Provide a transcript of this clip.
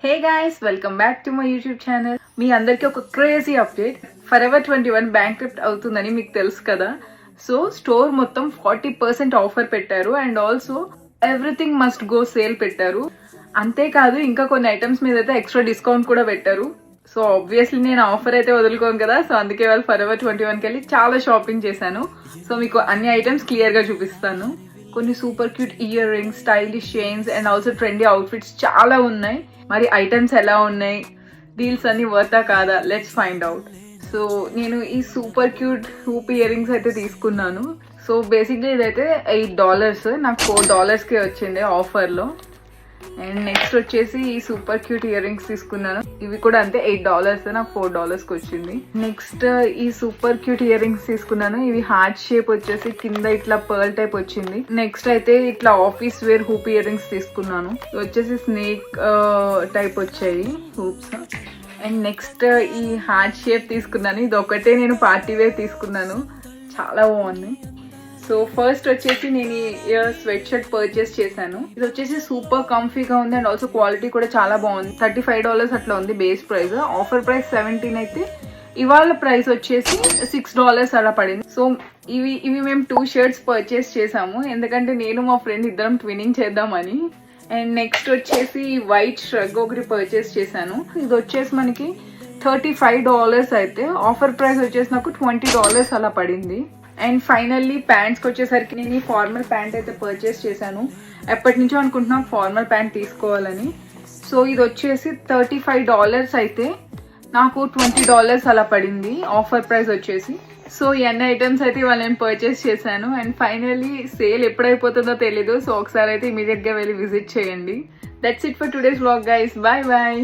Hey guys, welcome back to my YouTube channel. మీ అందరికీ ఒక క్రేజీ అప్డేట్. ఫరెవర్ 21 బ్యాంక్రప్ట్ అవుతుందని మీకు తెలుసు కదా. సో స్టోర్ మొత్తం 40% ఆఫర్ పెట్టారు and also everything must go sale పెట్టారు. అంతేకాదు ఇంకా కొన్ని ఐటమ్స్ మీద అయితే ఎక్స్ట్రా డిస్కౌంట్ కూడా పెట్టారు. సో ఆబ్వియస్లీ నేను ఆఫర్ అయితే వదులుకోను కదా. సో అందుకే వాళ్ళు ఫరెవర్ 21కి వెళ్ళి చాలా షాపింగ్ చేశాను. సో మీకు అన్ని ఐటమ్స్ క్లియర్ గా చూపిస్తాను. కొన్ని super cute ear rings, stylish chains and also trendy outfits చాలా ఉన్నాయి. మరి ఐటమ్స్ ఎలా ఉన్నాయి, డీల్స్ అన్ని వర్తా కాదా, లెట్స్ ఫైండ్ అవుట్. సో నేను ఈ super cute hoop ear rings అయితే తీసుకున్నాను. సో బేసిక్గా ఇదైతే $8, నాకు $4కి వచ్చింది ఆఫర్లో. అండ్ నెక్స్ట్ వచ్చేసి ఈ సూపర్ క్యూట్ ఇయర్ రింగ్స్ తీసుకున్నాను. ఇవి కూడా అంతే $8, నాకు $4కి వచ్చింది. నెక్స్ట్ ఈ సూపర్ క్యూట్ ఇయర్ రింగ్స్ తీసుకున్నాను. ఇవి హార్ట్ షేప్ వచ్చేసి కింద ఇట్లా పర్ల్ టైప్ వచ్చింది. నెక్స్ట్ అయితే ఇట్లా office wear hoop earrings తీసుకున్నాను. ఇవి వచ్చేసి స్నేక్ టైప్ వచ్చాయి హూప్స్. అండ్ నెక్స్ట్ ఈ హార్ట్ షేప్ తీసుకున్నాను. ఇది ఒకటే నేను పార్టీ వేర్ తీసుకున్నాను, చాలా బాగుంది. సో ఫస్ట్ వచ్చేసి నేను ఈ స్వెట్ షర్ట్ పర్చేస్ చేశాను. ఇది వచ్చేసి సూపర్ కంఫీగా ఉంది అండ్ ఆల్సో క్వాలిటీ కూడా చాలా బాగుంది. $35 అట్లా ఉంది బేస్ ప్రైస్. ఆఫర్ ప్రైస్ 17 అయితే ఇవాళ ప్రైస్ వచ్చేసి $6 అలా పడింది. సో ఇవి మేము 2 షర్ట్స్ పర్చేస్ చేసాము, ఎందుకంటే నేను మా ఫ్రెండ్ ఇద్దరం ట్విన్నింగ్ చేద్దామని. అండ్ నెక్స్ట్ వచ్చేసి వైట్ ష్రగ్ ఒకటి పర్చేస్ చేశాను. ఇది వచ్చేసి మనకి $35 అయితే ఆఫర్ ప్రైస్ వచ్చేసి నాకు $20 అలా పడింది. అండ్ ఫైనల్లీ ప్యాంట్స్కి వచ్చేసరికి నేను ఈ ఫార్మల్ ప్యాంట్ అయితే పర్చేస్ చేశాను. ఎప్పటి నుంచో అనుకుంటున్నాను ఫార్మల్ ప్యాంట్ తీసుకోవాలని. సో ఇది వచ్చేసి $35 అయితే నాకు $20 అలా పడింది ఆఫర్ ప్రైస్ వచ్చేసి. సో ఈ అన్ని ఐటమ్స్ అయితే ఇవాళ నేను పర్చేస్ చేశాను. అండ్ ఫైనల్లీ సేల్ ఎప్పుడైపోతుందో తెలీదు. సో ఒకసారి అయితే ఇమీడియట్గా వెళ్ళి విజిట్ చేయండి. That's it for today's vlog guys. Bye bye.